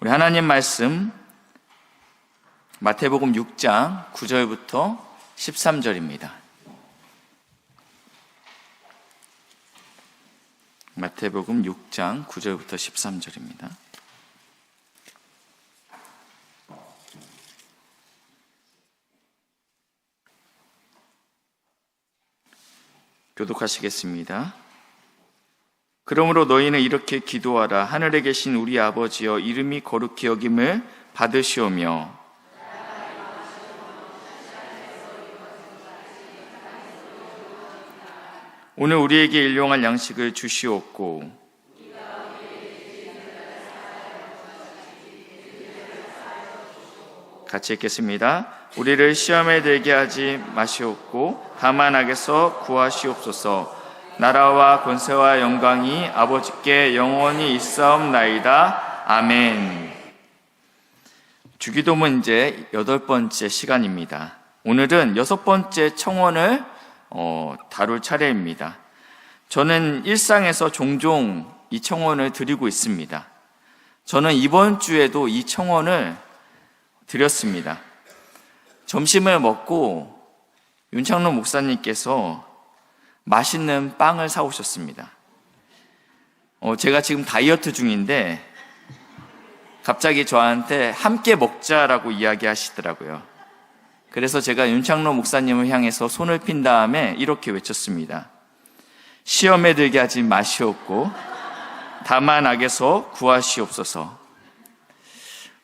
우리 하나님 말씀 마태복음 6장 9절부터 13절입니다. 마태복음 6장 9절부터 13절입니다. 교독하시겠습니다. 그러므로 너희는 이렇게 기도하라. 하늘에 계신 우리 아버지여, 이름이 거룩히 여김을 받으시오며 오늘 우리에게 일용할 양식을 주시옵고 같이 읽겠습니다. 우리를 시험에 들게 하지 마시옵고 다만 악에서 구하시옵소서. 나라와 권세와 영광이 아버지께 영원히 있사옵나이다. 아멘. 주기도문 이제 8번째 시간입니다. 오늘은 6번째 청원을 다룰 차례입니다. 저는 일상에서 종종 이 청원을 드리고 있습니다. 저는 이번 주에도 이 청원을 드렸습니다. 점심을 먹고 윤창로 목사님께서 맛있는 빵을 사오셨습니다. 제가 지금 다이어트 중인데 갑자기 저한테 함께 먹자라고 이야기하시더라고요. 그래서 제가 윤창로 목사님을 향해서 손을 핀 다음에 이렇게 외쳤습니다. 시험에 들게 하지 마시옵고 다만 악에서 구하시옵소서.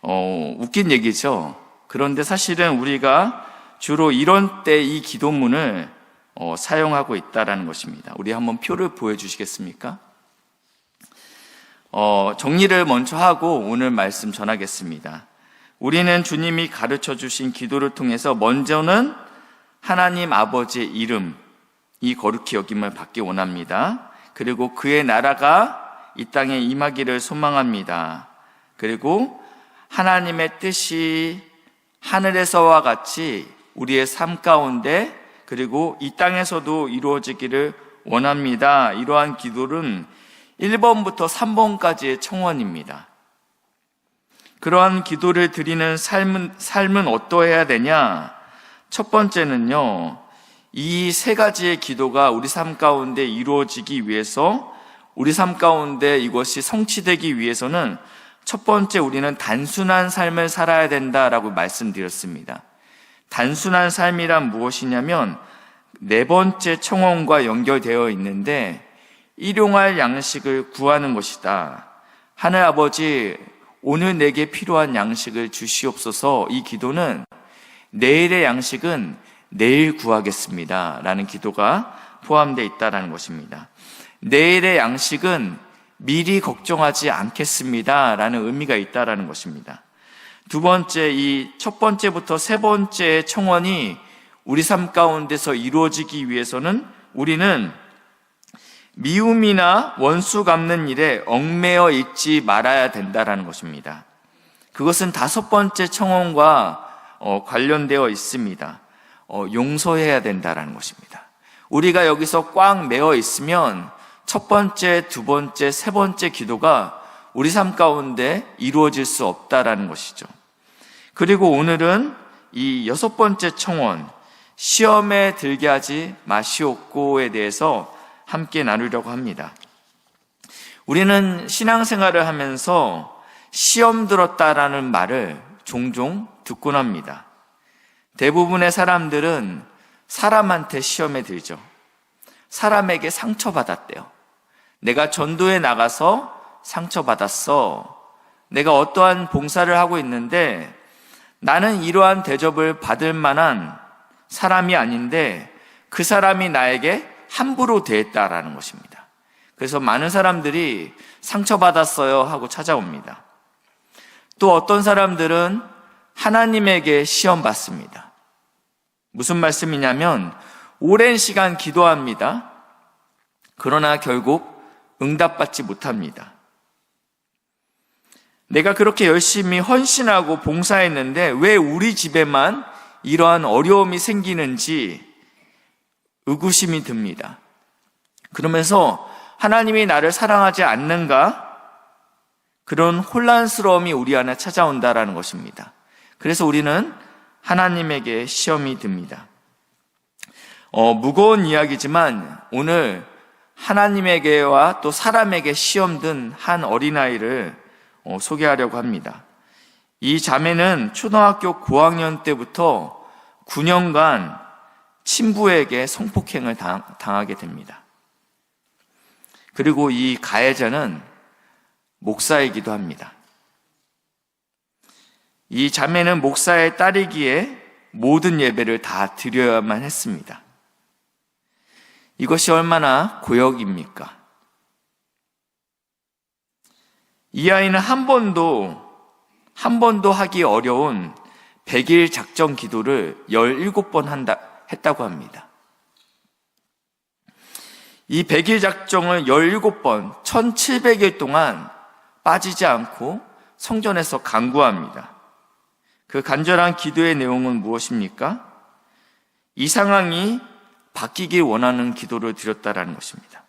웃긴 얘기죠. 그런데 사실은 우리가 주로 이런 때 이 기도문을 사용하고 있다는 것입니다. 우리 한번 표를 보여주시겠습니까? 정리를 먼저 하고 오늘 말씀 전하겠습니다. 우리는 주님이 가르쳐 주신 기도를 통해서 먼저는 하나님 아버지의 이름, 이 거룩히 여김을 받기 원합니다. 그리고 그의 나라가 이 땅에 임하기를 소망합니다. 그리고 하나님의 뜻이 하늘에서와 같이 우리의 삶 가운데 그리고 이 땅에서도 이루어지기를 원합니다. 이러한 기도는 1번부터 3번까지의 청원입니다. 그러한 기도를 드리는 삶은 어떠해야 되냐? 첫 번째는요, 이 3가지의 기도가 우리 삶 가운데 이루어지기 위해서, 우리 삶 가운데 이것이 성취되기 위해서는 첫 번째 우리는 단순한 삶을 살아야 된다라고 말씀드렸습니다. 단순한 삶이란 무엇이냐면 4번째 청원과 연결되어 있는데 일용할 양식을 구하는 것이다. 하늘 아버지, 오늘 내게 필요한 양식을 주시옵소서. 이 기도는 내일의 양식은 내일 구하겠습니다 라는 기도가 포함되어 있다는 것입니다. 내일의 양식은 미리 걱정하지 않겠습니다 라는 의미가 있다는 것입니다. 두 번째, 이 첫 번째부터 3번째 청원이 우리 삶 가운데서 이루어지기 위해서는 우리는 미움이나 원수 갚는 일에 얽매여 있지 말아야 된다는 것입니다. 그것은 5번째 청원과 관련되어 있습니다. 용서해야 된다는 것입니다. 우리가 여기서 꽉 매어 있으면 첫 번째, 두 번째, 3번째 기도가 우리 삶 가운데 이루어질 수 없다라는 것이죠. 그리고 오늘은 이 6번째 청원, 시험에 들게 하지 마시옵고에 대해서 함께 나누려고 합니다. 우리는 신앙생활을 하면서 시험 들었다라는 말을 종종 듣곤 합니다. 대부분의 사람들은 사람한테 시험에 들죠. 사람에게 상처받았대요. 내가 전도에 나가서 상처받았어. 내가 어떠한 봉사를 하고 있는데 나는 이러한 대접을 받을 만한 사람이 아닌데 그 사람이 나에게 함부로 대했다라는 것입니다. 그래서 많은 사람들이 상처받았어요 하고 찾아옵니다. 또 어떤 사람들은 하나님에게 시험 받습니다. 무슨 말씀이냐면 오랜 시간 기도합니다. 그러나 결국 응답받지 못합니다. 내가 그렇게 열심히 헌신하고 봉사했는데 왜 우리 집에만 이러한 어려움이 생기는지 의구심이 듭니다. 그러면서 하나님이 나를 사랑하지 않는가? 그런 혼란스러움이 우리 안에 찾아온다라는 것입니다. 그래서 우리는 하나님에게 시험이 듭니다. 무거운 이야기지만 오늘 하나님에게와 또 사람에게 시험 든 한 어린아이를 소개하려고 합니다. 이 자매는 초등학교 고학년 때부터 9년간 친부에게 성폭행을 당하게 됩니다. 그리고 이 가해자는 목사이기도 합니다. 이 자매는 목사의 딸이기에 모든 예배를 다 드려야만 했습니다. 이것이 얼마나 고역입니까? 이 아이는 한 번도 하기 어려운 100일 작정 기도를 17번 했다고 합니다. 이 100일 작정을 17번, 1700일 동안 빠지지 않고 성전에서 간구합니다. 그 간절한 기도의 내용은 무엇입니까? 이 상황이 바뀌길 원하는 기도를 드렸다라는 것입니다.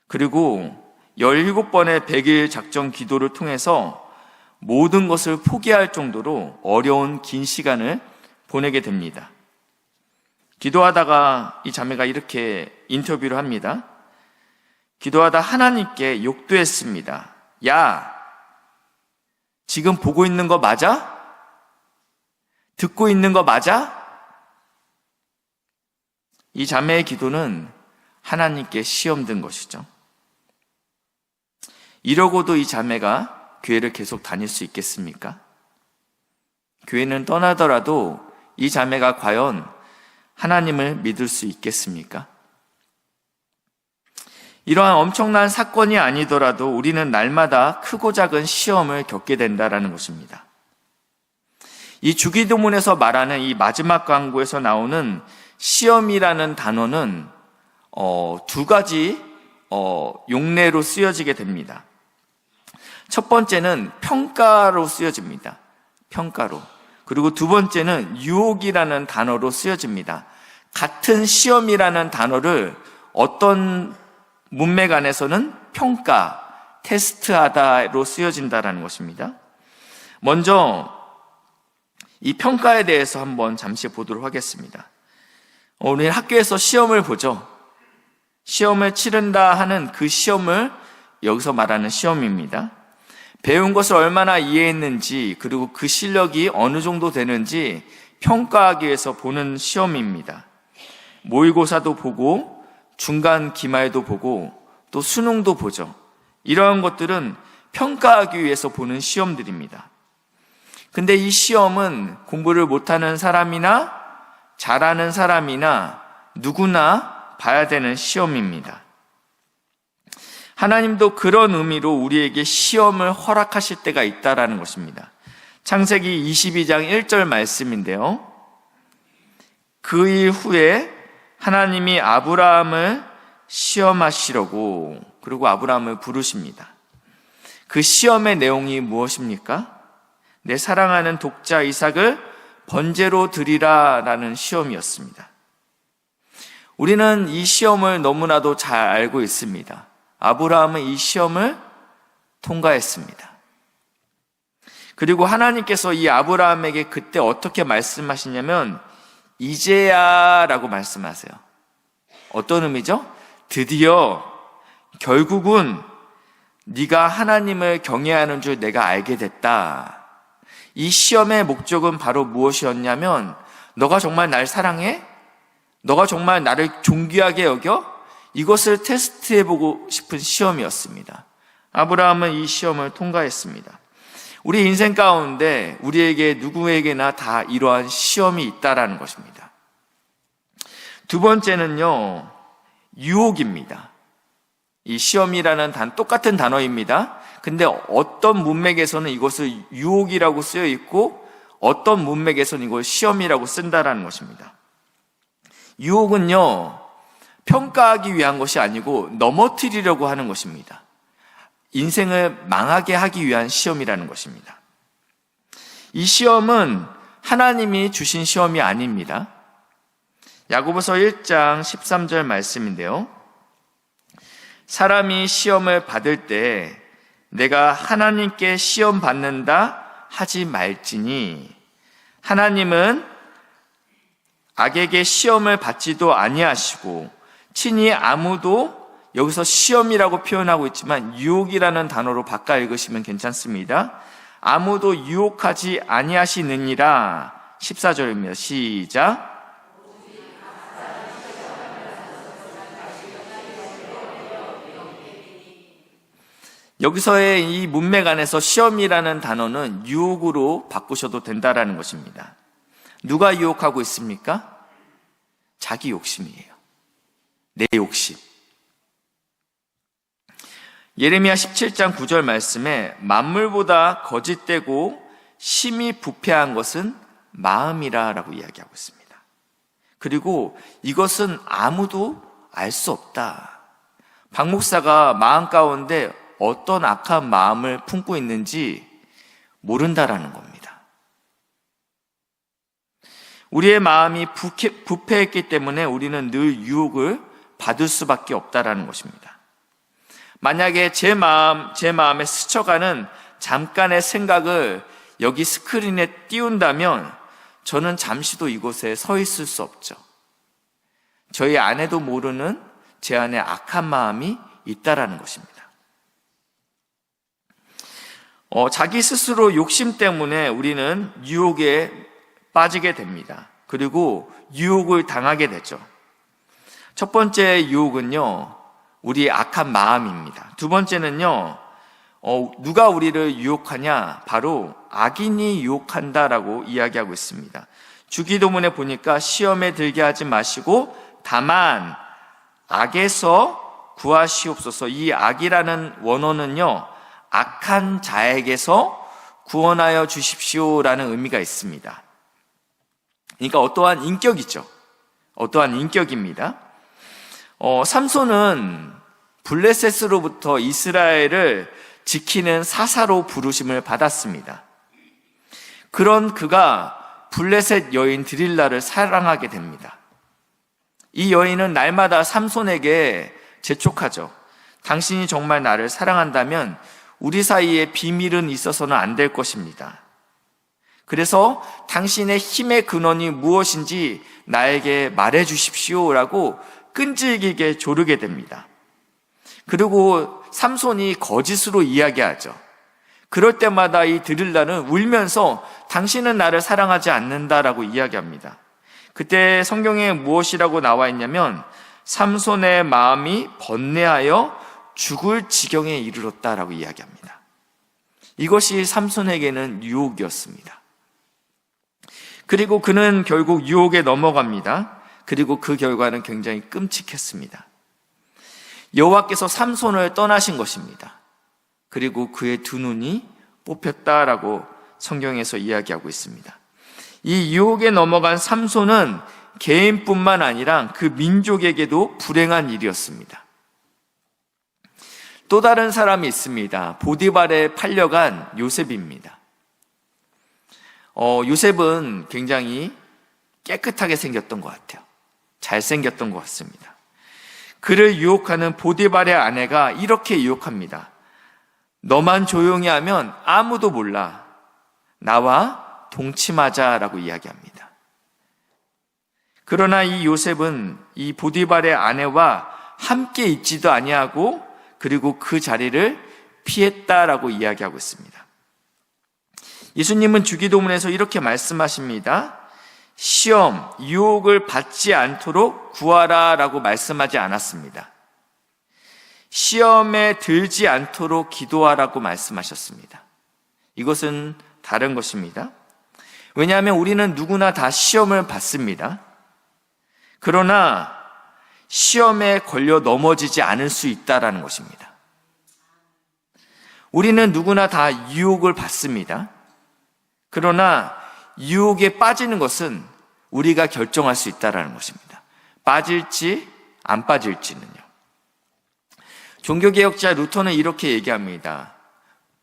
그리고 17번의 100일 작정 기도를 통해서 모든 것을 포기할 정도로 어려운 긴 시간을 보내게 됩니다. 기도하다가 이 자매가 이렇게 인터뷰를 합니다. 기도하다 하나님께 욕도 했습니다. 야, 지금 보고 있는 거 맞아? 듣고 있는 거 맞아? 이 자매의 기도는 하나님께 시험 든 것이죠. 이러고도 이 자매가 교회를 계속 다닐 수 있겠습니까? 교회는 떠나더라도 이 자매가 과연 하나님을 믿을 수 있겠습니까? 이러한 엄청난 사건이 아니더라도 우리는 날마다 크고 작은 시험을 겪게 된다는 것입니다. 이 주기도문에서 말하는 이 마지막 강구에서 나오는 시험이라는 단어는 두 가지 용례로 쓰여지게 됩니다. 첫 번째는 평가로 쓰여집니다. 평가로. 그리고 두 번째는 유혹이라는 단어로 쓰여집니다. 같은 시험이라는 단어를 어떤 문맥 안에서는 평가, 테스트하다로 쓰여진다는 것입니다. 먼저 이 평가에 대해서 한번 잠시 보도록 하겠습니다. 오늘 학교에서 시험을 보죠. 시험을 치른다 하는 그 시험을 여기서 말하는 시험입니다. 배운 것을 얼마나 이해했는지 그리고 그 실력이 어느 정도 되는지 평가하기 위해서 보는 시험입니다. 모의고사도 보고 중간 기말도 보고 또 수능도 보죠. 이러한 것들은 평가하기 위해서 보는 시험들입니다. 근데 이 시험은 공부를 못하는 사람이나 잘하는 사람이나 누구나 봐야 되는 시험입니다. 하나님도 그런 의미로 우리에게 시험을 허락하실 때가 있다라는 것입니다. 창세기 22장 1절 말씀인데요. 그 일 후에 하나님이 아브라함을 시험하시려고 그리고 아브라함을 부르십니다. 그 시험의 내용이 무엇입니까? 내 사랑하는 독자 이삭을 번제로 드리라 라는 시험이었습니다. 우리는 이 시험을 너무나도 잘 알고 있습니다. 아브라함은 이 시험을 통과했습니다. 그리고 하나님께서 이 아브라함에게 그때 어떻게 말씀하시냐면 이제야 라고 말씀하세요. 어떤 의미죠? 드디어 결국은 네가 하나님을 경외하는 줄 내가 알게 됐다. 이 시험의 목적은 바로 무엇이었냐면 너가 정말 날 사랑해? 너가 정말 나를 존귀하게 여겨? 이것을 테스트해보고 싶은 시험이었습니다. 아브라함은 이 시험을 통과했습니다. 우리 인생 가운데 우리에게 누구에게나 다 이러한 시험이 있다라는 것입니다. 두 번째는요, 유혹입니다. 이 시험이라는 똑같은 단어입니다. 근데 어떤 문맥에서는 이것을 유혹이라고 쓰여 있고 어떤 문맥에서는 이걸 시험이라고 쓴다라는 것입니다. 유혹은요, 평가하기 위한 것이 아니고 넘어뜨리려고 하는 것입니다. 인생을 망하게 하기 위한 시험이라는 것입니다. 이 시험은 하나님이 주신 시험이 아닙니다. 야고보서 1장 13절 말씀인데요. 사람이 시험을 받을 때 내가 하나님께 시험 받는다 하지 말지니 하나님은 악에게 시험을 받지도 아니하시고 친히 아무도 여기서 시험이라고 표현하고 있지만 유혹이라는 단어로 바꿔 읽으시면 괜찮습니다. 아무도 유혹하지 아니하시느니라. 14절입니다. 시작. 여기서의 이 문맥 안에서 시험이라는 단어는 유혹으로 바꾸셔도 된다라는 것입니다. 누가 유혹하고 있습니까? 자기 욕심이에요. 내 욕심. 예레미야 17장 9절 말씀에 만물보다 거짓되고 심히 부패한 것은 마음이라 라고 이야기하고 있습니다. 그리고 이것은 아무도 알 수 없다. 박 목사가 마음 가운데 어떤 악한 마음을 품고 있는지 모른다라는 겁니다. 우리의 마음이 부패했기 때문에 우리는 늘 유혹을 받을 수밖에 없다라는 것입니다. 만약에 제 마음에 스쳐가는 잠깐의 생각을 여기 스크린에 띄운다면 저는 잠시도 이곳에 서 있을 수 없죠. 저희 아내도 모르는 제 안에 악한 마음이 있다라는 것입니다. 자기 스스로 욕심 때문에 우리는 유혹에 빠지게 됩니다. 그리고 유혹을 당하게 되죠. 첫 번째 유혹은요, 우리 악한 마음입니다. 두 번째는요, 누가 우리를 유혹하냐? 바로 악인이 유혹한다라고 이야기하고 있습니다. 주기도문에 보니까 시험에 들게 하지 마시고 다만 악에서 구하시옵소서. 이 악이라는 원어는요, 악한 자에게서 구원하여 주십시오라는 의미가 있습니다. 그러니까 어떠한 인격이죠. 어떠한 인격입니다. 삼손은 블레셋으로부터 이스라엘을 지키는 사사로 부르심을 받았습니다. 그런 그가 블레셋 여인 드릴라를 사랑하게 됩니다. 이 여인은 날마다 삼손에게 재촉하죠. 당신이 정말 나를 사랑한다면 우리 사이에 비밀은 있어서는 안 될 것입니다. 그래서 당신의 힘의 근원이 무엇인지 나에게 말해 주십시오라고 끈질기게 조르게 됩니다. 그리고 삼손이 거짓으로 이야기하죠. 그럴 때마다 이 드릴라는 울면서 당신은 나를 사랑하지 않는다라고 이야기합니다. 그때 성경에 무엇이라고 나와 있냐면 삼손의 마음이 번뇌하여 죽을 지경에 이르렀다라고 이야기합니다. 이것이 삼손에게는 유혹이었습니다. 그리고 그는 결국 유혹에 넘어갑니다. 그리고 그 결과는 굉장히 끔찍했습니다. 여호와께서 삼손을 떠나신 것입니다. 그리고 그의 두 눈이 뽑혔다라고 성경에서 이야기하고 있습니다. 이 유혹에 넘어간 삼손은 개인뿐만 아니라 그 민족에게도 불행한 일이었습니다. 또 다른 사람이 있습니다. 보디발에 팔려간 요셉입니다. 요셉은 굉장히 깨끗하게 생겼던 것 같아요. 잘생겼던 것 같습니다. 그를 유혹하는 보디발의 아내가 이렇게 유혹합니다. 너만 조용히 하면 아무도 몰라. 나와 동침하자라고 이야기합니다. 그러나 이 요셉은 이 보디발의 아내와 함께 있지도 아니하고 그리고 그 자리를 피했다라고 이야기하고 있습니다. 예수님은 주기도문에서 이렇게 말씀하십니다. 시험, 유혹을 받지 않도록 구하라 라고 말씀하지 않았습니다. 시험에 들지 않도록 기도하라고 말씀하셨습니다. 이것은 다른 것입니다. 왜냐하면 우리는 누구나 다 시험을 받습니다. 그러나 시험에 걸려 넘어지지 않을 수 있다라는 것입니다. 우리는 누구나 다 유혹을 받습니다. 그러나 유혹에 빠지는 것은 우리가 결정할 수 있다라는 것입니다. 빠질지 안 빠질지는요. 종교개혁자 루터는 이렇게 얘기합니다.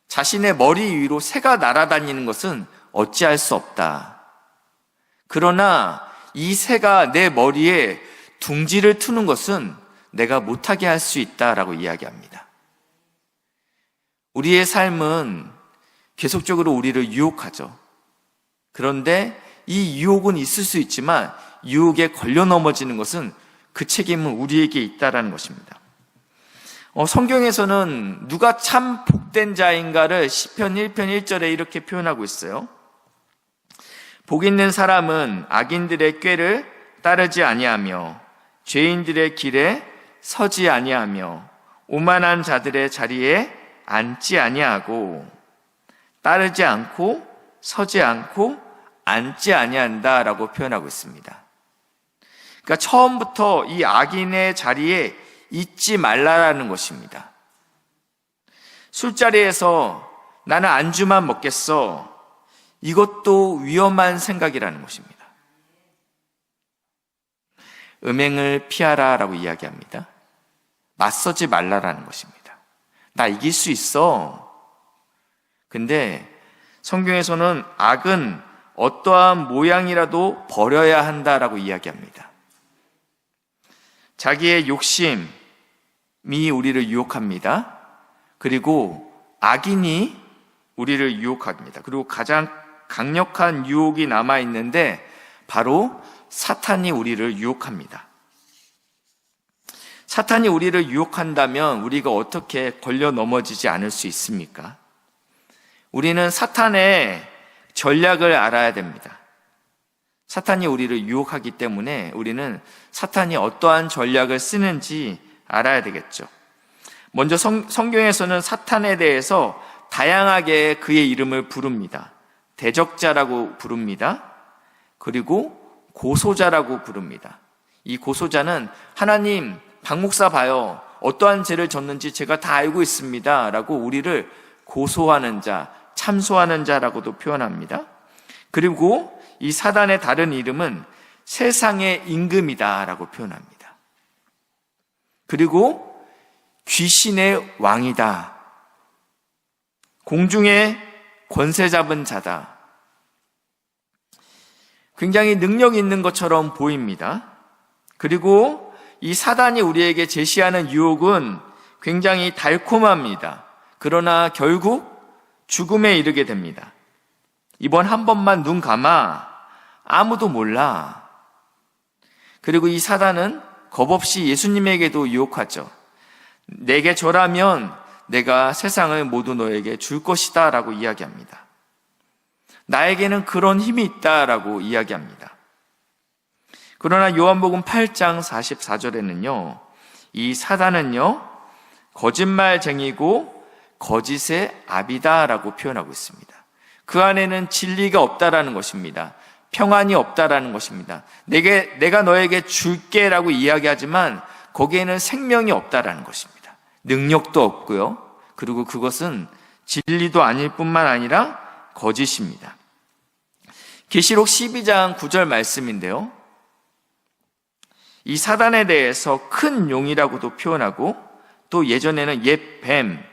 자신의 머리 위로 새가 날아다니는 것은 어찌할 수 없다. 그러나 이 새가 내 머리에 둥지를 트는 것은 내가 못하게 할 수 있다라고 이야기합니다. 우리의 삶은 계속적으로 우리를 유혹하죠. 그런데 이 유혹은 있을 수 있지만 유혹에 걸려 넘어지는 것은 그 책임은 우리에게 있다라는 것입니다. 성경에서는 누가 참 복된 자인가를 시편 1편 1절에 이렇게 표현하고 있어요. 복 있는 사람은 악인들의 꾀를 따르지 아니하며 죄인들의 길에 서지 아니하며 오만한 자들의 자리에 앉지 아니하고 따르지 않고 서지 않고 앉지 아니한다라고 표현하고 있습니다. 그러니까 처음부터 이 악인의 자리에 있지 말라라는 것입니다. 술자리에서 나는 안주만 먹겠어. 이것도 위험한 생각이라는 것입니다. 음행을 피하라라고 이야기합니다. 맞서지 말라라는 것입니다. 나 이길 수 있어. 근데 성경에서는 악은 어떠한 모양이라도 버려야 한다라고 이야기합니다. 자기의 욕심이 우리를 유혹합니다. 그리고 악인이 우리를 유혹합니다. 그리고 가장 강력한 유혹이 남아있는데 바로 사탄이 우리를 유혹합니다. 사탄이 우리를 유혹한다면 우리가 어떻게 걸려 넘어지지 않을 수 있습니까? 우리는 사탄의 전략을 알아야 됩니다. 사탄이 우리를 유혹하기 때문에 우리는 사탄이 어떠한 전략을 쓰는지 알아야 되겠죠. 먼저 성경에서는 사탄에 대해서 다양하게 그의 이름을 부릅니다. 대적자라고 부릅니다. 그리고 고소자라고 부릅니다. 이 고소자는 하나님, 박 목사 봐요. 어떠한 죄를 졌는지 제가 다 알고 있습니다. 라고 우리를 고소하는 자, 참소하는 자라고도 표현합니다. 그리고 이 사단의 다른 이름은 세상의 임금이다 라고 표현합니다. 그리고 귀신의 왕이다. 공중의 권세 잡은 자다. 굉장히 능력 있는 것처럼 보입니다. 그리고 이 사단이 우리에게 제시하는 유혹은 굉장히 달콤합니다. 그러나 결국 죽음에 이르게 됩니다. 이번 한 번만 눈 감아. 아무도 몰라. 그리고 이 사단은 겁없이 예수님에게도 유혹하죠. 내게 절하면 내가 세상을 모두 너에게 줄 것이다 라고 이야기합니다. 나에게는 그런 힘이 있다라고 이야기합니다. 그러나 요한복음 8장 44절에는요, 이 사단은요, 거짓말쟁이고 거짓의 아비다라고 표현하고 있습니다. 그 안에는 진리가 없다라는 것입니다. 평안이 없다라는 것입니다. 내가 너에게 줄게라고 이야기하지만 거기에는 생명이 없다라는 것입니다. 능력도 없고요. 그리고 그것은 진리도 아닐 뿐만 아니라 거짓입니다. 계시록 12장 9절 말씀인데요. 이 사단에 대해서 큰 용이라고도 표현하고 또 예전에는 옛 뱀,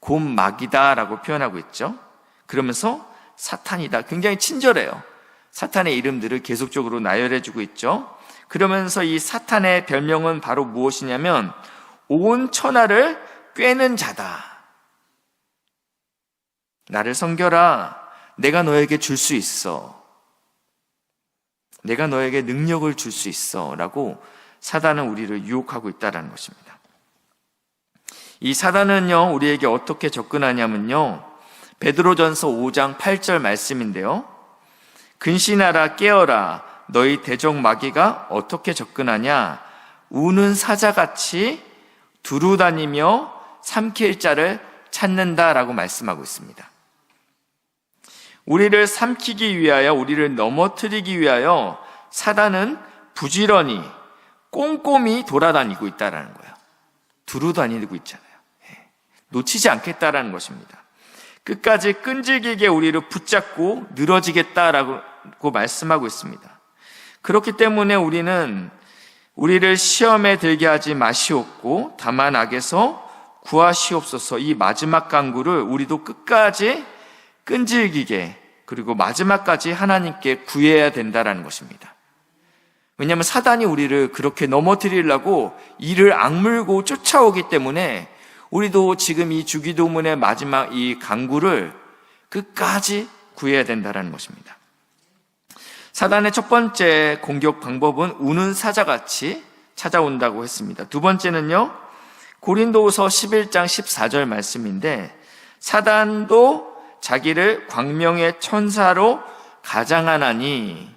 곰막이다라고 표현하고 있죠. 그러면서 사탄이다. 굉장히 친절해요. 사탄의 이름들을 계속적으로 나열해주고 있죠. 그러면서 이 사탄의 별명은 바로 무엇이냐면 온 천하를 꿰는 자다. 나를 섬겨라. 내가 너에게 줄 수 있어. 내가 너에게 능력을 줄 수 있어. 라고 사단은 우리를 유혹하고 있다는 것입니다. 이 사단은요, 우리에게 어떻게 접근하냐면요, 베드로전서 5장 8절 말씀인데요. 근신하라 깨어라 너희 대적 마귀가 어떻게 접근하냐 우는 사자같이 두루다니며 삼킬 자를 찾는다라고 말씀하고 있습니다. 우리를 삼키기 위하여, 우리를 넘어뜨리기 위하여 사단은 부지런히 꼼꼼히 돌아다니고 있다는 거예요. 두루다니고 있잖아요. 놓치지 않겠다라는 것입니다. 끝까지 끈질기게 우리를 붙잡고 늘어지겠다라고 말씀하고 있습니다. 그렇기 때문에 우리는 우리를 시험에 들게 하지 마시옵고 다만 악에서 구하시옵소서. 이 마지막 간구를 우리도 끝까지 끈질기게 그리고 마지막까지 하나님께 구해야 된다는 것입니다. 왜냐하면 사단이 우리를 그렇게 넘어뜨리려고 이를 악물고 쫓아오기 때문에 우리도 지금 이 주기도문의 마지막 이 간구를 끝까지 구해야 된다는 것입니다. 사단의 첫 번째 공격 방법은 우는 사자같이 찾아온다고 했습니다. 두 번째는요, 고린도후서 11장 14절 말씀인데, 사단도 자기를 광명의 천사로 가장하나니,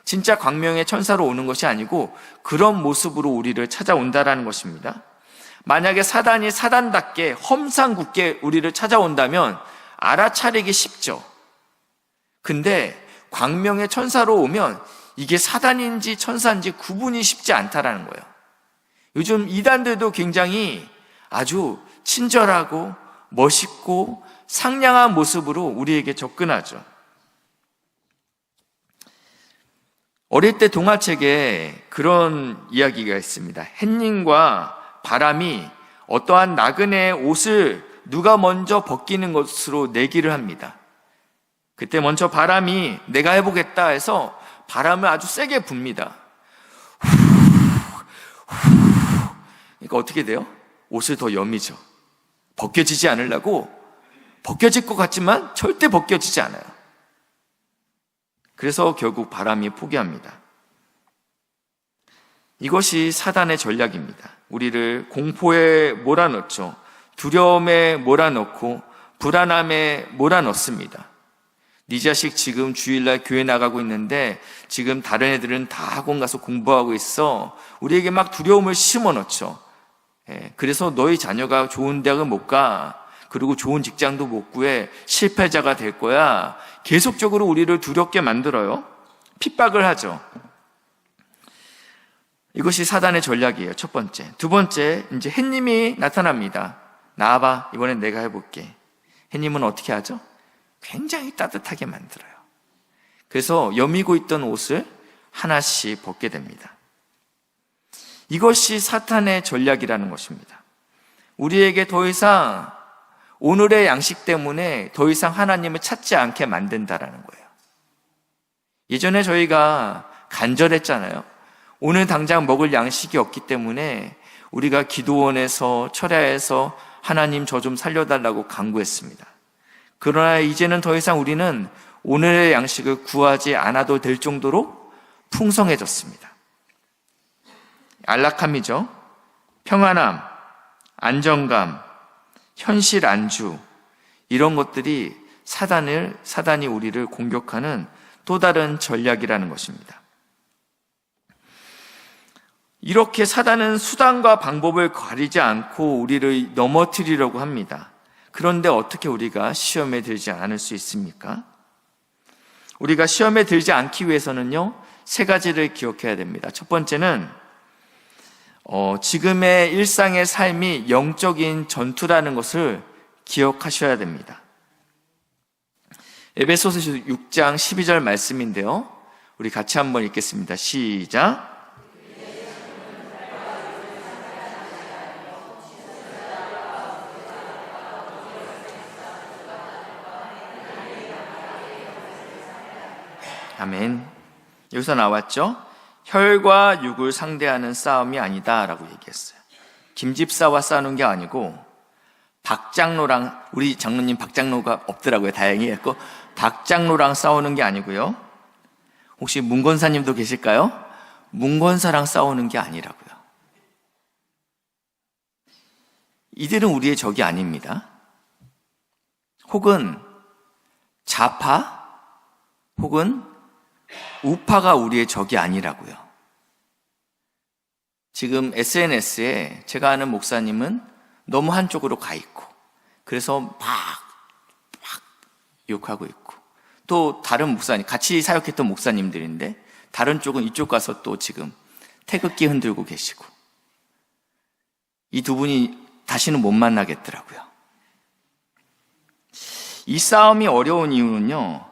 진짜 광명의 천사로 오는 것이 아니고 그런 모습으로 우리를 찾아온다라는 것입니다. 만약에 사단이 사단답게 험상궂게 우리를 찾아온다면 알아차리기 쉽죠. 근데 광명의 천사로 오면 이게 사단인지 천사인지 구분이 쉽지 않다라는 거예요. 요즘 이단들도 굉장히 아주 친절하고 멋있고 상냥한 모습으로 우리에게 접근하죠. 어릴 때 동화책에 그런 이야기가 있습니다. 햇님과 바람이 어떠한 나그네의 옷을 누가 먼저 벗기는 것으로 내기를 합니다. 그때 먼저 바람이 내가 해보겠다 해서 바람을 아주 세게 붑니다. 그러니까 어떻게 돼요? 옷을 더 여미죠. 벗겨지지 않으려고 벗겨질 것 같지만 절대 벗겨지지 않아요. 그래서 결국 바람이 포기합니다. 이것이 사단의 전략입니다. 우리를 공포에 몰아넣죠. 두려움에 몰아넣고 불안함에 몰아넣습니다. 네 자식 지금 주일날 교회 나가고 있는데 지금 다른 애들은 다 학원 가서 공부하고 있어. 우리에게 막 두려움을 심어넣죠. 그래서 너희 자녀가 좋은 대학을 못 가. 그리고 좋은 직장도 못 구해. 실패자가 될 거야. 계속적으로 우리를 두렵게 만들어요. 핍박을 하죠. 이것이 사단의 전략이에요. 첫 번째. 두 번째, 이제 햇님이 나타납니다. 나와봐. 이번엔 내가 해볼게. 햇님은 어떻게 하죠? 굉장히 따뜻하게 만들어요. 그래서 여미고 있던 옷을 하나씩 벗게 됩니다. 이것이 사탄의 전략이라는 것입니다. 우리에게 더 이상 오늘의 양식 때문에 더 이상 하나님을 찾지 않게 만든다라는 거예요. 예전에 저희가 간절했잖아요. 오늘 당장 먹을 양식이 없기 때문에 우리가 기도원에서 철야에서 하나님 저 좀 살려달라고 간구했습니다. 그러나 이제는 더 이상 우리는 오늘의 양식을 구하지 않아도 될 정도로 풍성해졌습니다. 안락함이죠. 평안함, 안정감, 현실 안주, 이런 것들이 사단이 우리를 공격하는 또 다른 전략이라는 것입니다. 이렇게 사단은 수단과 방법을 가리지 않고 우리를 넘어뜨리려고 합니다. 그런데 어떻게 우리가 시험에 들지 않을 수 있습니까? 우리가 시험에 들지 않기 위해서는요, 세 가지를 기억해야 됩니다. 첫 번째는 지금의 일상의 삶이 영적인 전투라는 것을 기억하셔야 됩니다. 에베소서 6장 12절 말씀인데요. 우리 같이 한번 읽겠습니다. 시작. 아멘. 여기서 나왔죠? 혈과 육을 상대하는 싸움이 아니다 라고 얘기했어요. 김집사와 싸우는 게 아니고 박장로랑, 우리 장로님 박장로가 없더라고요. 다행히. 했고 박장로랑 싸우는 게 아니고요. 혹시 문권사님도 계실까요? 문권사랑 싸우는 게 아니라고요. 이들은 우리의 적이 아닙니다. 혹은 좌파 혹은 우파가 우리의 적이 아니라고요. 지금 SNS에 제가 아는 목사님은 너무 한쪽으로 가 있고, 그래서 막 욕하고 있고, 또 다른 목사님, 같이 사역했던 목사님들인데 다른 쪽은 이쪽 가서 또 지금 태극기 흔들고 계시고, 이 두 분이 다시는 못 만나겠더라고요. 이 싸움이 어려운 이유는요,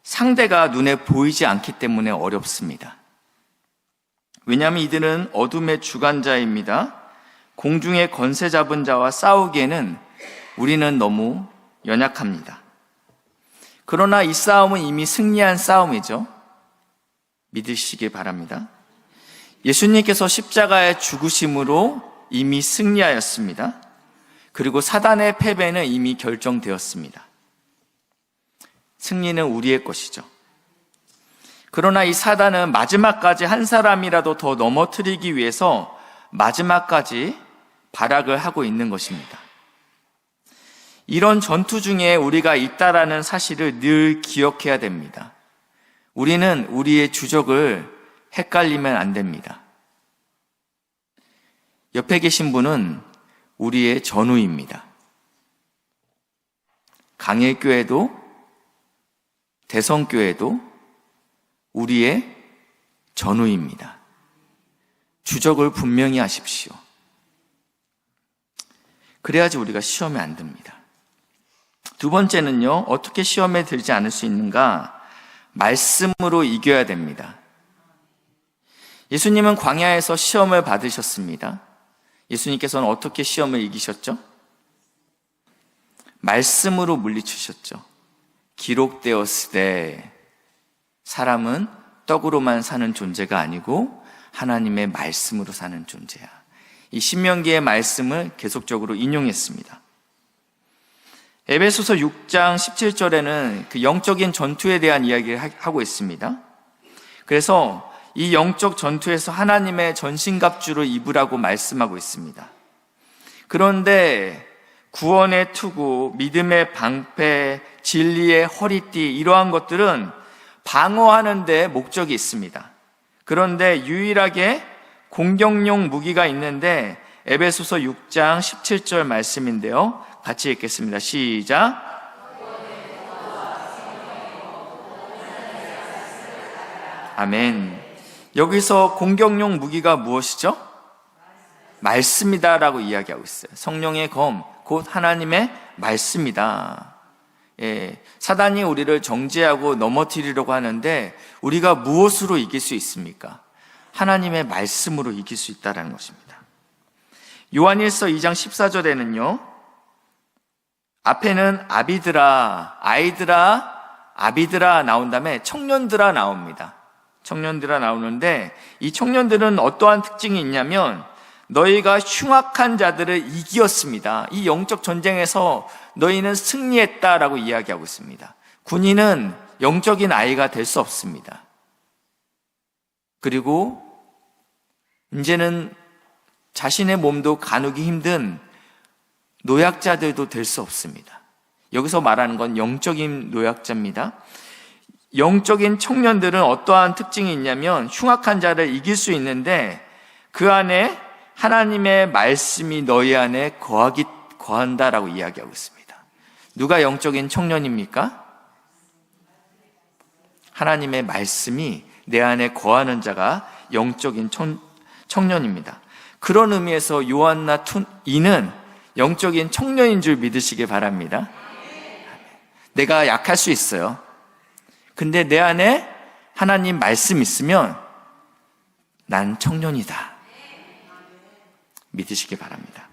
상대가 눈에 보이지 않기 때문에 어렵습니다. 왜냐하면 이들은 어둠의 주관자입니다. 공중의 권세 잡은 자와 싸우기에는 우리는 너무 연약합니다. 그러나 이 싸움은 이미 승리한 싸움이죠. 믿으시기 바랍니다. 예수님께서 십자가의 죽으심으로 이미 승리하였습니다. 그리고 사단의 패배는 이미 결정되었습니다. 승리는 우리의 것이죠. 그러나 이 사단은 마지막까지 한 사람이라도 더 넘어뜨리기 위해서 마지막까지 발악을 하고 있는 것입니다. 이런 전투 중에 우리가 있다라는 사실을 늘 기억해야 됩니다. 우리는 우리의 주적을 헷갈리면 안 됩니다. 옆에 계신 분은 우리의 전우입니다. 강일교회도 대성교회도 우리의 전우입니다. 주적을 분명히 하십시오. 그래야지 우리가 시험에 안 듭니다. 두 번째는요, 어떻게 시험에 들지 않을 수 있는가? 말씀으로 이겨야 됩니다. 예수님은 광야에서 시험을 받으셨습니다. 예수님께서는 어떻게 시험을 이기셨죠? 말씀으로 물리치셨죠. 기록되었으되 사람은 떡으로만 사는 존재가 아니고 하나님의 말씀으로 사는 존재야. 이 신명기의 말씀을 계속적으로 인용했습니다. 에베소서 6장 17절에는 그 영적인 전투에 대한 이야기를 하고 있습니다. 그래서 이 영적 전투에서 하나님의 전신갑주를 입으라고 말씀하고 있습니다. 그런데 구원의 투구, 믿음의 방패, 진리의 허리띠, 이러한 것들은 방어하는 데 목적이 있습니다. 그런데 유일하게 공격용 무기가 있는데 에베소서 6장 17절 말씀인데요. 같이 읽겠습니다. 시작. 아멘. 여기서 공격용 무기가 무엇이죠? 말씀이다라고 이야기하고 있어요. 성령의 검, 곧 하나님의 말씀이다. 예, 사단이 우리를 정죄하고 넘어뜨리려고 하는데 우리가 무엇으로 이길 수 있습니까? 하나님의 말씀으로 이길 수 있다는 것입니다. 요한일서 2장 14절에는요, 앞에는 아비들아, 아이들아, 아비들아 나온 다음에 청년들아 나옵니다. 청년들아 나오는데 이 청년들은 어떠한 특징이 있냐면 너희가 흉악한 자들을 이기었습니다. 이 영적 전쟁에서 너희는 승리했다라고 이야기하고 있습니다. 군인은 영적인 아이가 될 수 없습니다. 그리고 이제는 자신의 몸도 가누기 힘든 노약자들도 될 수 없습니다. 여기서 말하는 건 영적인 노약자입니다. 영적인 청년들은 어떠한 특징이 있냐면 흉악한 자를 이길 수 있는데 그 안에 하나님의 말씀이 너희 안에 거한다라고 이야기하고 있습니다. 누가 영적인 청년입니까? 하나님의 말씀이 내 안에 거하는 자가 영적인 청년입니다. 그런 의미에서 요한나 2는 영적인 청년인 줄 믿으시기 바랍니다. 내가 약할 수 있어요. 근데 내 안에 하나님 말씀 있으면 난 청년이다. 믿으시기 바랍니다.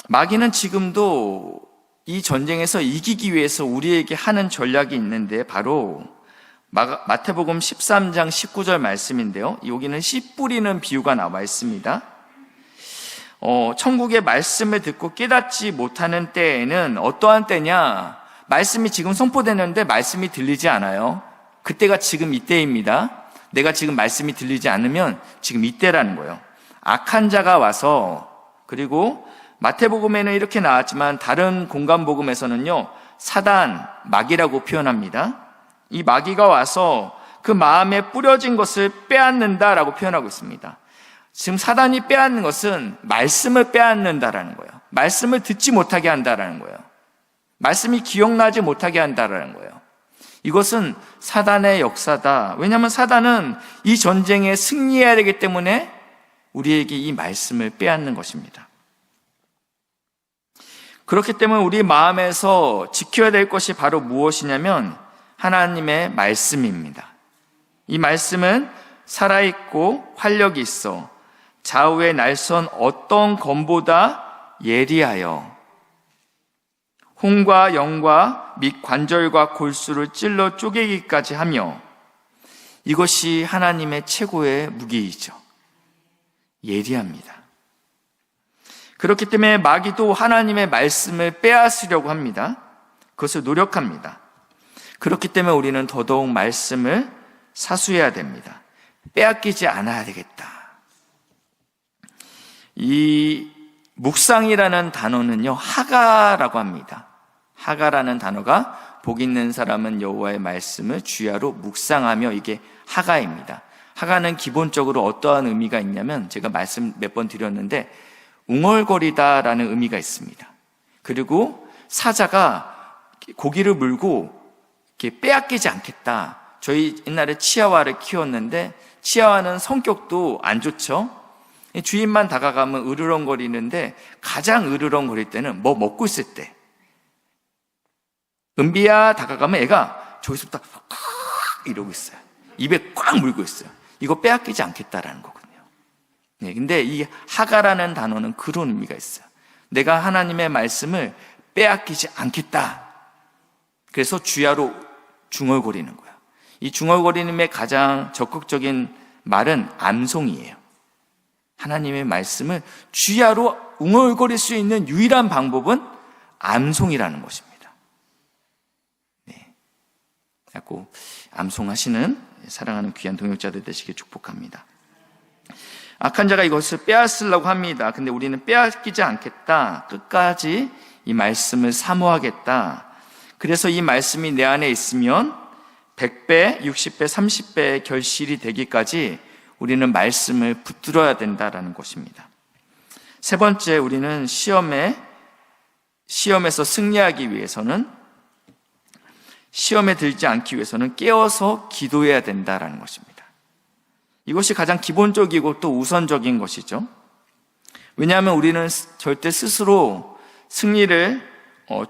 마귀는 지금도 이 전쟁에서 이기기 위해서 우리에게 하는 전략이 있는데 바로 마태복음 13장 19절 말씀인데요. 여기는 씨 뿌리는 비유가 나와 있습니다. 천국의 말씀을 듣고 깨닫지 못하는 때에는 어떠한 때냐? 말씀이 지금 선포되는데 말씀이 들리지 않아요. 그때가 지금 이때입니다. 내가 지금 말씀이 들리지 않으면 지금 이때라는 거예요. 악한 자가 와서, 그리고 마태복음에는 이렇게 나왔지만 다른 공간복음에서는요, 사단, 마귀라고 표현합니다. 이 마귀가 와서 그 마음에 뿌려진 것을 빼앗는다라고 표현하고 있습니다. 지금 사단이 빼앗는 것은 말씀을 빼앗는다라는 거예요. 말씀을 듣지 못하게 한다라는 거예요. 말씀이 기억나지 못하게 한다라는 거예요. 이것은 사단의 역사다. 왜냐하면 사단은 이 전쟁에 승리해야 되기 때문에 우리에게 이 말씀을 빼앗는 것입니다. 그렇기 때문에 우리 마음에서 지켜야 될 것이 바로 무엇이냐면 하나님의 말씀입니다. 이 말씀은 살아있고 활력이 있어 좌우의 날선 어떤 검보다 예리하여 홍과 영과 및 관절과 골수를 찔러 쪼개기까지 하며 이것이 하나님의 최고의 무기이죠. 예리합니다. 그렇기 때문에 마귀도 하나님의 말씀을 빼앗으려고 합니다. 그것을 노력합니다. 그렇기 때문에 우리는 더더욱 말씀을 사수해야 됩니다. 빼앗기지 않아야 되겠다. 이 묵상이라는 단어는요, 하가라고 합니다. 하가라는 단어가 복 있는 사람은 여호와의 말씀을 주야로 묵상하며, 이게 하가입니다. 하가는 기본적으로 어떠한 의미가 있냐면, 제가 말씀 몇 번 드렸는데 웅얼거리다라는 의미가 있습니다. 그리고 사자가 고기를 물고 이렇게 빼앗기지 않겠다. 저희 옛날에 치아와를 키웠는데 치아와는 성격도 안 좋죠. 주인만 다가가면 으르렁거리는데 가장 으르렁거릴 때는 뭐 먹고 있을 때, 은비야 다가가면 애가 저기서부터 이러고 있어요. 입에 꽉 물고 있어요. 이거 빼앗기지 않겠다라는 거거든요. 네, 근데 이 하가라는 단어는 그런 의미가 있어요. 내가 하나님의 말씀을 빼앗기지 않겠다. 그래서 주야로 중얼거리는 거야. 이 중얼거리님의 가장 적극적인 말은 암송이에요. 하나님의 말씀을 주야로 웅얼거릴 수 있는 유일한 방법은 암송이라는 것입니다. 네, 자꾸 암송하시는 사랑하는 귀한 동역자들 되시길 축복합니다. 악한 자가 이것을 빼앗으려고 합니다. 근데 우리는 빼앗기지 않겠다. 끝까지 이 말씀을 사모하겠다. 그래서 이 말씀이 내 안에 있으면 100배, 60배, 30배의 결실이 되기까지 우리는 말씀을 붙들어야 된다라는 것입니다. 세 번째, 우리는 시험에서 승리하기 위해서는, 시험에 들지 않기 위해서는 깨어서 기도해야 된다라는 것입니다. 이것이 가장 기본적이고 또 우선적인 것이죠. 왜냐하면 우리는 절대 스스로 승리를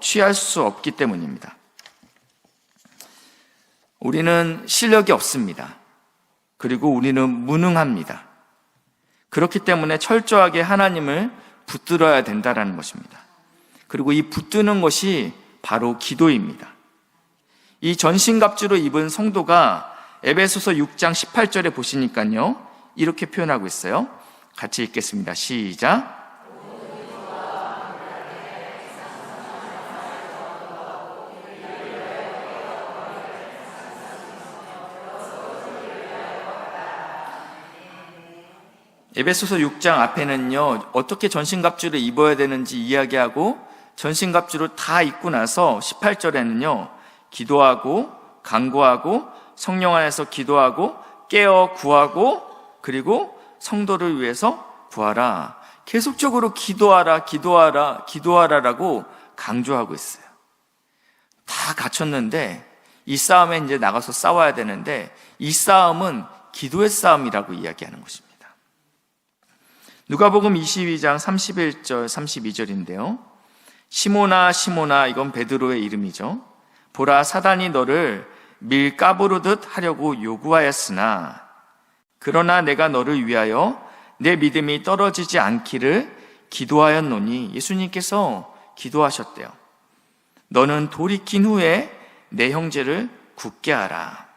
취할 수 없기 때문입니다. 우리는 실력이 없습니다. 그리고 우리는 무능합니다. 그렇기 때문에 철저하게 하나님을 붙들어야 된다는 것입니다. 그리고 이 붙드는 것이 바로 기도입니다. 이 전신갑주로 입은 성도가 에베소서 6장 18절에 보시니까요, 이렇게 표현하고 있어요. 같이 읽겠습니다. 시작. 에베소서 6장 앞에는요, 어떻게 전신갑주를 입어야 되는지 이야기하고, 전신갑주를 다 입고 나서 18절에는요, 기도하고 간구하고 성령 안에서 기도하고 깨어 구하고 그리고 성도를 위해서 구하라. 계속적으로 기도하라라고 강조하고 있어요. 다 갖췄는데 이 싸움에 이제 나가서 싸워야 되는데, 이 싸움은 기도의 싸움이라고 이야기하는 것입니다. 누가복음 22장 31절 32절인데요. 시몬아 시몬아, 이건 베드로의 이름이죠. 보라, 사단이 너를 밀 까부르듯 하려고 요구하였으나 그러나 내가 너를 위하여 내 믿음이 떨어지지 않기를 기도하였노니, 예수님께서 기도하셨대요. 너는 돌이킨 후에 내 형제를 굳게 하라.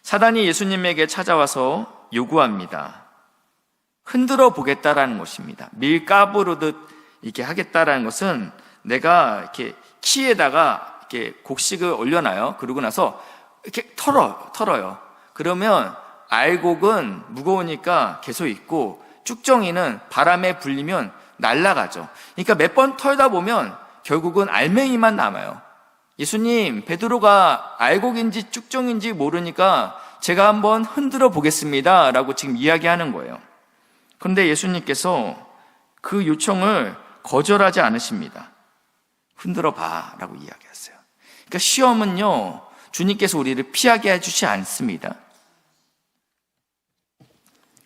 사단이 예수님에게 찾아와서 요구합니다. 흔들어 보겠다라는 것입니다. 밀 까부르듯 이렇게 하겠다라는 것은, 내가 이렇게 키에다가 이렇게 곡식을 올려놔요. 그러고 나서 이렇게 털어요. 그러면 알곡은 무거우니까 계속 있고, 쭉정이는 바람에 불리면 날아가죠. 그러니까 몇 번 털다 보면 결국은 알맹이만 남아요. 예수님, 베드로가 알곡인지 쭉정인지 모르니까 제가 한번 흔들어 보겠습니다 라고 지금 이야기하는 거예요. 그런데 예수님께서 그 요청을 거절하지 않으십니다. 흔들어 봐 라고 이야기하세요. 그러니까 시험은요, 주님께서 우리를 피하게 해주지 않습니다.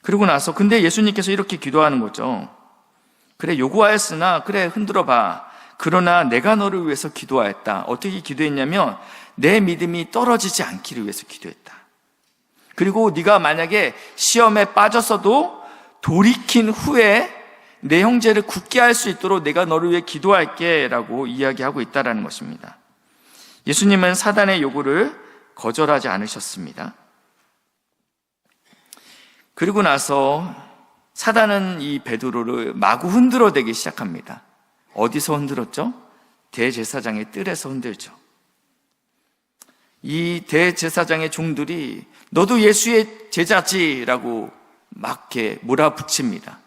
그러고 나서 근데 예수님께서 이렇게 기도하는 거죠. 그래, 요구하였으나 그래, 흔들어 봐. 그러나 내가 너를 위해서 기도하였다. 어떻게 기도했냐면 내 믿음이 떨어지지 않기를 위해서 기도했다. 그리고 네가 만약에 시험에 빠졌어도 돌이킨 후에 내 형제를 굳게 할 수 있도록 내가 너를 위해 기도할게 라고 이야기하고 있다는 것입니다. 예수님은 사단의 요구를 거절하지 않으셨습니다. 그리고 나서 사단은 이 베드로를 마구 흔들어대기 시작합니다. 어디서 흔들었죠? 대제사장의 뜰에서 흔들죠. 이 대제사장의 종들이 너도 예수의 제자지라고 막 이렇게 몰아붙입니다.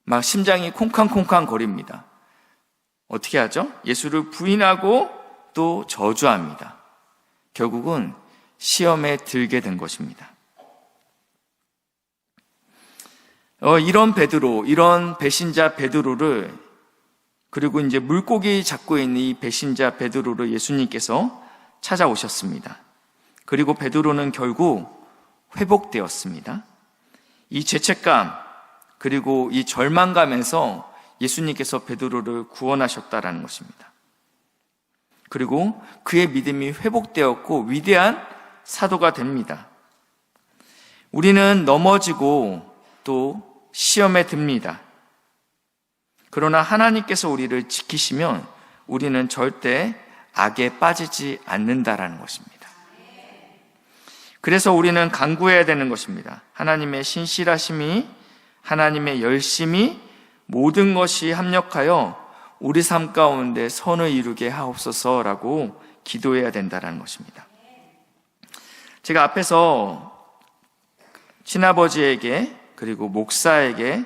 막 심장이 콩쾅콩쾅 거립니다. 어떻게 하죠? 예수를 부인하고 또 저주합니다. 결국은 시험에 들게 된 것입니다. 이런 베드로, 이런 배신자 베드로를, 그리고 이제 물고기 잡고 있는 이 배신자 베드로를 예수님께서 찾아오셨습니다. 그리고 베드로는 결국 회복되었습니다. 이 죄책감, 그리고 이 절망감에서 예수님께서 베드로를 구원하셨다라는 것입니다. 그리고 그의 믿음이 회복되었고 위대한 사도가 됩니다. 우리는 넘어지고 또 시험에 듭니다. 그러나 하나님께서 우리를 지키시면 우리는 절대 악에 빠지지 않는다라는 것입니다. 그래서 우리는 간구해야 되는 것입니다. 하나님의 신실하심이, 하나님의 열심이, 모든 것이 합력하여 우리 삶 가운데 선을 이루게 하옵소서라고 기도해야 된다는 것입니다. 제가 앞에서 친아버지에게 그리고 목사에게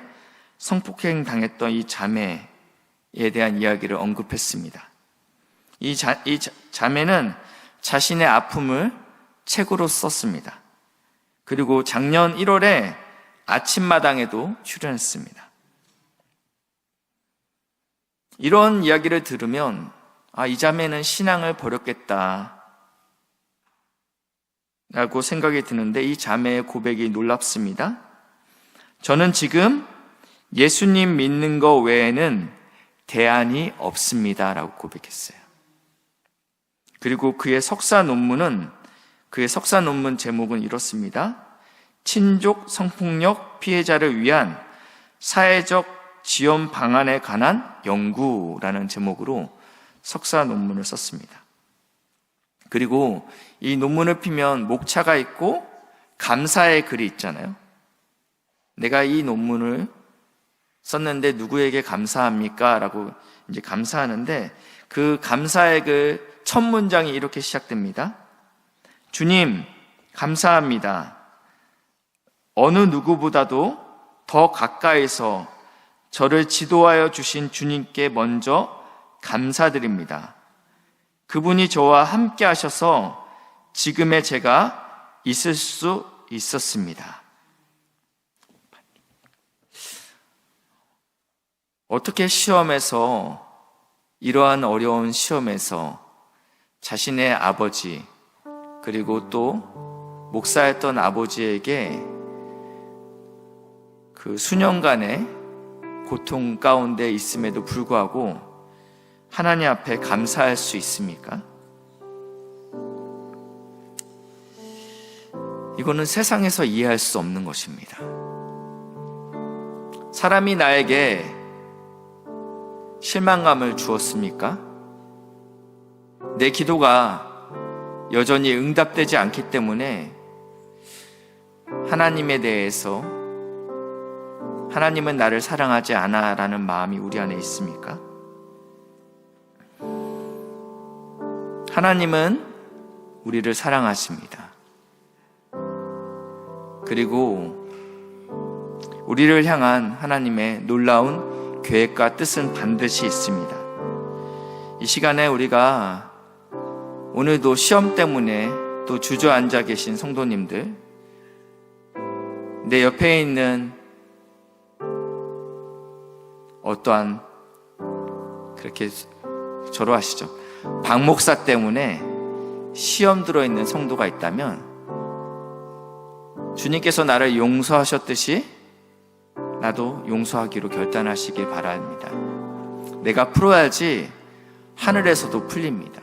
성폭행 당했던 이 자매에 대한 이야기를 언급했습니다. 이 자매는 자신의 아픔을 책으로 썼습니다. 그리고 작년 1월에 아침마당에도 출연했습니다. 이런 이야기를 들으면 이 자매는 신앙을 버렸겠다 라고 생각이 드는데, 이 자매의 고백이 놀랍습니다. 저는 지금 예수님 믿는 거 외에는 대안이 없습니다 라고 고백했어요. 그리고 그의 석사 논문 제목은 이렇습니다. 친족 성폭력 피해자를 위한 사회적 지원 방안에 관한 연구라는 제목으로 석사 논문을 썼습니다. 그리고 이 논문을 피면 목차가 있고 감사의 글이 있잖아요. 내가 이 논문을 썼는데 누구에게 감사합니까? 라고 이제 감사하는데, 그 감사의 글 첫 문장이 이렇게 시작됩니다. 주님, 감사합니다. 어느 누구보다도 더 가까이서 저를 지도하여 주신 주님께 먼저 감사드립니다. 그분이 저와 함께 하셔서 지금의 제가 있을 수 있었습니다. 어떻게 시험에서, 이러한 어려운 시험에서 자신의 아버지, 그리고 또 목사였던 아버지에게 그 수년간의 고통 가운데 있음에도 불구하고 하나님 앞에 감사할 수 있습니까? 이거는 세상에서 이해할 수 없는 것입니다. 사람이 나에게 실망감을 주었습니까? 내 기도가 여전히 응답되지 않기 때문에 하나님에 대해서, 하나님은 나를 사랑하지 않아 라는 마음이 우리 안에 있습니까? 하나님은 우리를 사랑하십니다. 그리고 우리를 향한 하나님의 놀라운 계획과 뜻은 반드시 있습니다. 이 시간에 우리가 오늘도 시험 때문에 또 주저앉아 계신 성도님들, 내 옆에 있는 어떠한, 그렇게 저로 하시죠, 박 목사 때문에 시험 들어있는 성도가 있다면 주님께서 나를 용서하셨듯이 나도 용서하기로 결단하시길 바랍니다. 내가 풀어야지 하늘에서도 풀립니다.